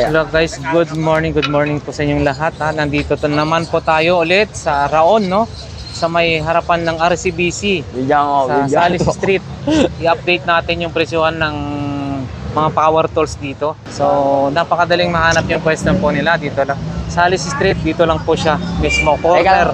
Hello guys, good morning po sa inyong lahat ha. Nandito naman po tayo ulit sa Raon, no? Sa may harapan ng RCBC sa Salis Street. I-update natin yung presyohan ng mga power tools dito. So, napakadaling mahanap yung pwesto po nila dito lang. Salis Street, dito lang po siya, mismo corner.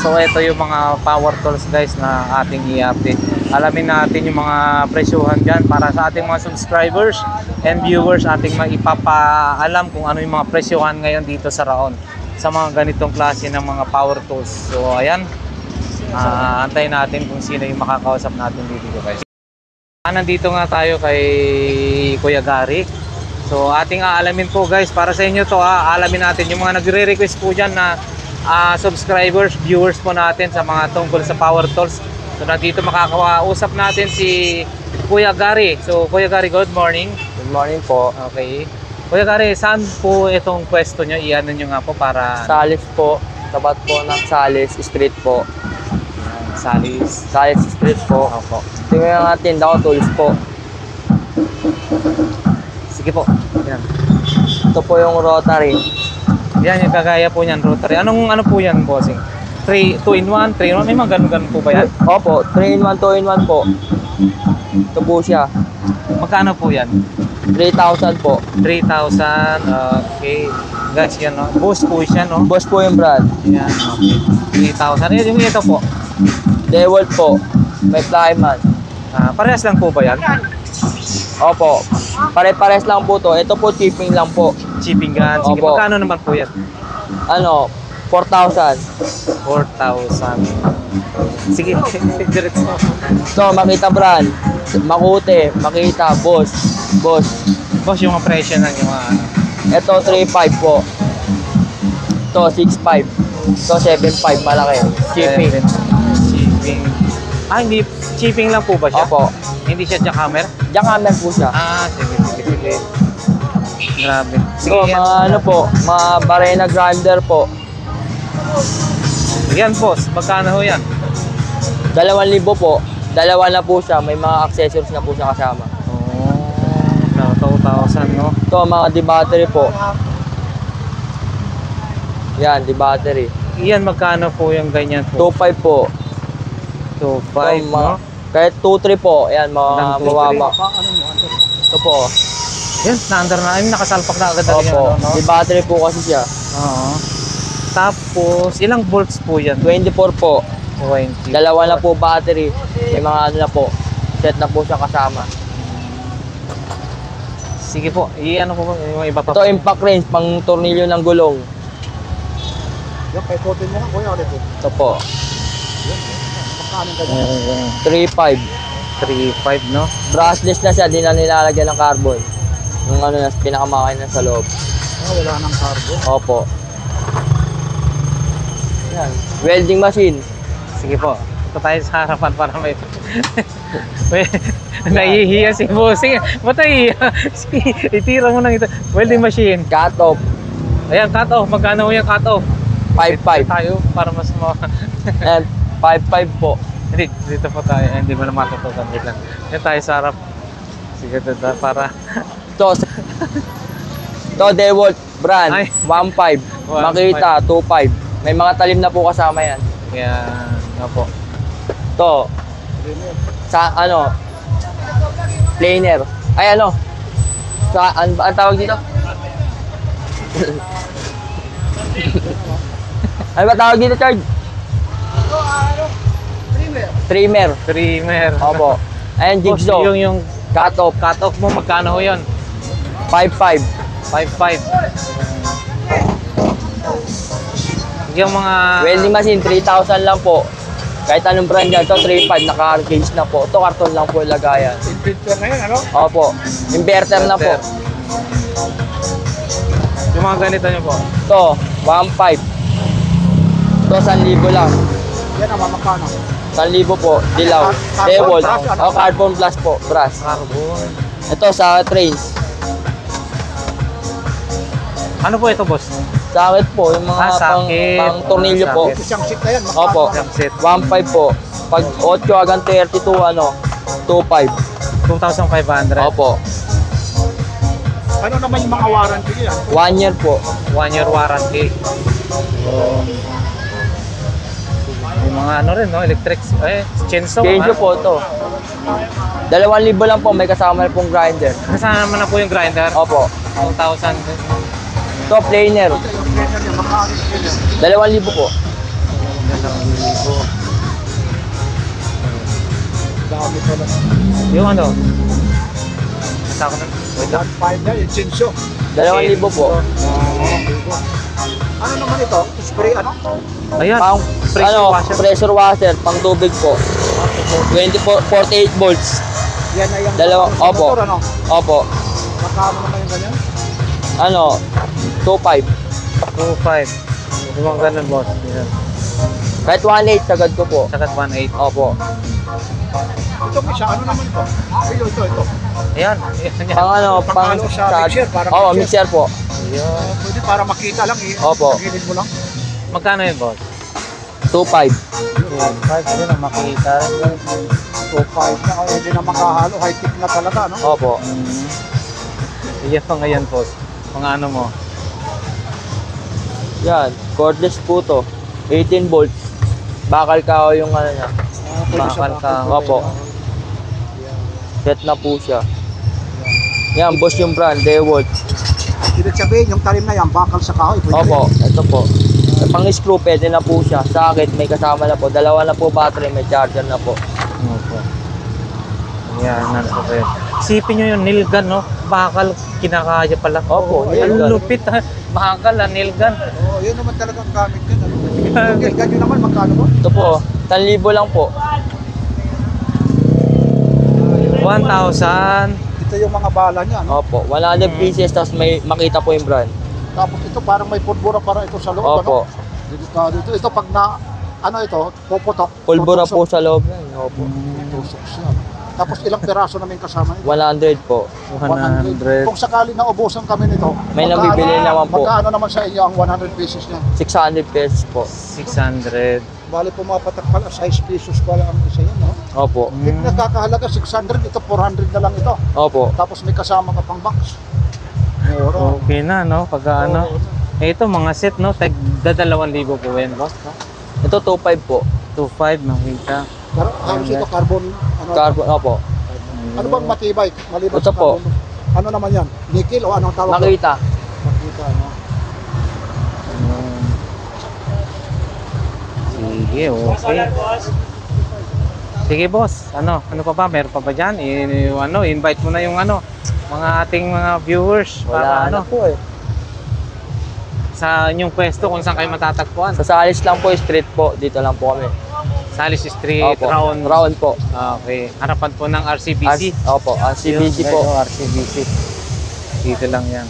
So, ito yung mga power tools guys na ating i-update. Alamin natin yung mga presyohan dyan para sa ating mga subscribers and viewers, ating maipapaalam kung ano yung mga presyohan ngayon dito sa Raon sa mga ganitong klase ng mga power tools. So, ayan. Antayin natin kung sino yung makakausap natin dito guys. Nandito nga tayo kay Kuya Gary. So ating aalamin po guys, para sa inyo to aalamin natin yung mga nagre-request po dyan na subscribers, viewers po natin sa mga tungkol sa power tools. So nandito makakausap natin si Kuya Gary. So Kuya Gary, good morning. Good morning po. Okay. Kuya Gary, saan po itong pwesto nyo? Iano nyo nga po para... Salis po. Tapat po ng Salis Street po. Salis Street po. Opo. Ito yung mga tinda ko, tools po. Sige po. Yan. Ito po yung rotary. Yan yung kagaya po niyan, rotary. Ano po yan, bossing? 2-in-1, 3-in-1, may mga ganun po ba yan? Opo, 3-in-1, 2-in-1 po. Ito po siya. Magkano po yan? 3,000 po. 3,000, okay. Guys, yan, no? Boss po siya, no? Boss po yung brand. Yan, okay. 3,000. Yung ito po? DeWalt po. May flyman. Parehas lang po ba yan? Opo. Pare-pares lang po to. Ito po chipping lang po. Chipping gun. Sige, opo. Magkano naman po yan? Ano? 4,000. 4,000. Sige, diretso. Ito, Makita brand. Makute, Makita, Boss. Boss, yung mga presyo ng yung mga... Ito 3.5 po. Ito 6.5. Ito 7.5 malaki. Chipping. Chipping. Hindi. Chipping lang po ba siya? Opo. Hindi siya jackhammer? Jackhammer po siya. Sige. Grabe. Sige, So, mga ano po, mga Barena grinder po. Yan boss, magkano ho yan? 2,000 po. Dalawa na po siya. May mga accessories na po siya kasama. Oh, 2,000 no? Ito, mga di-battery po. Yan, di-battery. Iyan, magkano po yung ganyan po? 2.5 po. 2.5 no? Kahit 2.3 po. Yan, mga mababa. Ito po. Yan, na-under na. Nakasalpak na agad na Opo. no? Di-battery po kasi siya. Oo. Tapos, ilang volts po yan? 24 po. 20. Dalawa na po battery. May mga ano na po. Set na po siya kasama. Sige po, i-ano po yung iba pa. Ito impact range, pang tornilyo ng gulong. Yung kay Kotin mo lang, kuya, ulit po. Ito po. Magkano ka dyan? 3.5. 3.5 no? Brushless na siya, di na nilalagyan ng carbon. Yung ano na, pinakamakina sa loob. Wala nang cargo. Opo. Yan. Welding machine. Sige po. Ito tayo sa harapan para may... Nahihiya si bossing. Ba't nahihiya? Itira mo nang ito. Welding machine. Cut off. Ayan, cut off. Magkano yung cut off? 5.5. Tayo para mas And 5.5 po. Hindi, dito po tayo. Hindi mo na matutukan. Dito lang. Yan tayo sa harap. Sige, dito para... Ito, DeWalt brand. Ay. 1.5. Makita, 2.5. May mga talim na po kasama yan. Yan. Nga po. Ito. Sa ano? Planer. Ay ano? Sa ang tawag dito? Ano ba tawag dito, Chard? Trimmer. Trimmer. Opo. Ayan, jigsaw. Yung Cut off. cut off mo, magkano ho yun? 5.5. 5.5. Yung mga... Welding machine, 3,000 lang po. Kahit anong brand yan. Ito, 3.5. Naka-cage na po. Ito, karton lang po yung lagayan. Inverter na yan, ano? Opo. Inverter na po. Yung mga ganito nyo po. Ito, 1.5. Ito, 1,000 lang. Yan ang mamakano. 1,000 po. Dilaw. DeWalt. O, carbon plus po. Brass. Carbon. Ito, sa trains. Ano po ito, boss? Sakit po. Yung mga pang tornilyo po. Sakit. Isang sheet na yan, Opo. Isang set. 1.5 po. Pag 8 hanggang 32, ano, 2.5. 2,500. Opo. Ano naman yung mga warranty niya? 1 year po. 1 year warranty. May mga ano rin, no? Electric, chainsaw. Change po to. 2,000 lang po, may kasama na pong grinder. Kasama naman na po yung grinder. Opo. 2,000. Ito, planer. 2,000 po. Dami ko lang. Yung ano? Nasa ako na. Wait lang. 1.5 na yung chinso. 2,000 po. Ano naman ito? Spray ano? Ayan. Pang, Pressure ano, washer. pressure washer, pang tubig po. 48 volts. Yan na yung Opo. motor, ano? Opo. Magkano naman yung ganyan? Ano, 2.5. 2.5. Di ba ganun, boss? Yan. Kahit 1.8 sagad ko po. Sakat 1.8. Opo. Ito isa, ano naman ito? Ito. Ayan. Ayan. Pang ano, pang Pang-halo sa mixer, parang Oo, mixer. mixer po. Ayan. Pwede para makita lang eh. Opo. Sa gilid mo lang. Magkano yun, boss? 2.5. 2.5. Yun ang makikita. 2.5 na. Hindi na makahalo. High-tech na talaga, no? Opo. Ayan pa ngayon, boss. Mga ano mo? Yan, cordless po to. 18 volts. Bakal ka yung ano niya. Pwede siya Bakal ka. Opo. Set na po siya. Yan, boss yung brand, DeWalt. Ibig sabihin, yung talim na yan, bakal sa kahoy. Pwede Opo, rin. ito po. Pang screw, pwede na po siya. Socket, may kasama na po. 2 na po battery, may charger na po. Opo. Ayan, nasa po kayo. Isipin nyo yung nail gun, no? Bakal, kinakaya pala. Opo, nail gun. Ang lupit, ha? Bakal, nail gun. Oo, yun naman talagang gamit din. Ano? Okay, ganyan naman, magkano mo? Ito po, 1,000 lang po. 1,000. Ito yung mga bala niya, no? Opo, 100 pieces, tapos may makita po yung brand. Tapos ito parang may pulbura para ito sa loob, Opo. ano? Delikado ito. Ito pag na, ano ito, puputok. Pulbura po tutusok. sa loob. Opo. Tusok siya. Tapos ilang peraso namin kasama nito? 100 po. 100. Kung sakali na ubusan kami nito, May nabibili naman po. magkaano naman sa inyo ang 100 pesos niya? 600 pesos po. 600. Bali pumapatak pala, 6 pesos pala ang isa yan, no? Opo. Hindi nagkakahalaga, 600, ito 400 na lang ito. Opo. Tapos may kasama ka pang box. Mura. Okay na, no? Pag ano. Eh, ito, mga set, no? Tag 2,000 po yan, boss. No? Ito 2.5 po. 2.5, makita. Halos ito carbon, ano? Carbon, opo. Ano bang matibay? Maliban Ito sa po. carbon. Ano naman yan? Nickel o anong tawag? Makita. Makita, no? Sige, okay. Sige, boss. Ano pa ba? Meron pa ba dyan? Invite mo na yung mga ating mga viewers. Wala Para na po eh. sa inyong pwesto kung saan kayo matatagpuan. Sa Salis lang po, street po. Dito lang po kami. Salis Street, Opo. Round. Round po. Okay. Harapan po ng RCBC. Opo, CBC po. RCBC. Dito lang yan.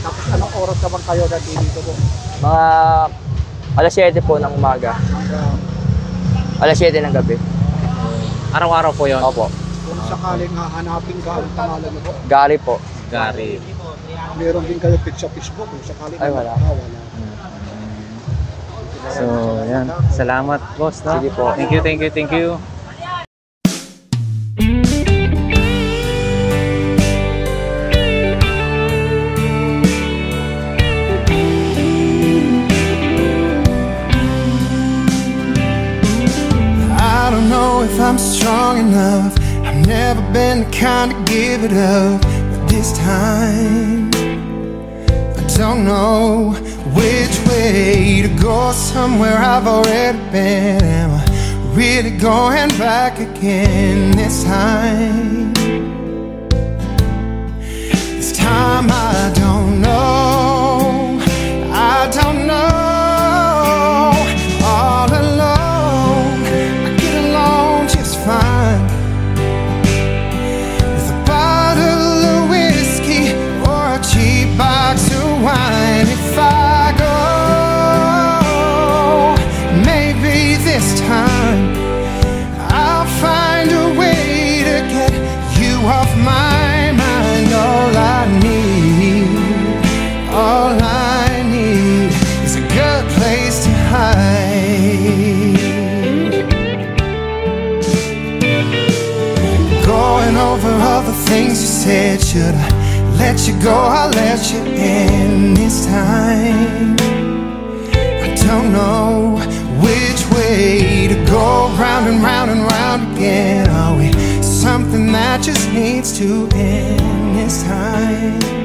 Tapos anong oras naman kayo dito po? Mga alas 7 po ng umaga. Alas 7 ng gabi. Araw-araw po yon. Opo. Kung sakaling hahanapin ka ang pangalan mo po, Gary po. Gary. meron din kayo page sa Facebook kung sakaling Ay, wala. wala. So, yan. Salamat, boss. No? Sige po. Thank you. I don't know if I'm strong enough. I've never been the kind to give it up, but this time I don't know which way to go. Somewhere I've already been. Am I really going back again this time? This time I don't know. I don't know. All alone, I get along just fine with a bottle of whiskey or a cheap box of wine. If I go, maybe this time I'll find a way to get you off my mind. All I need is a good place to hide. Going over all the things you said, should I let you go, I'll let you in this time. I don't know which way to go, round and round and round again. Are we something that just needs to end this time?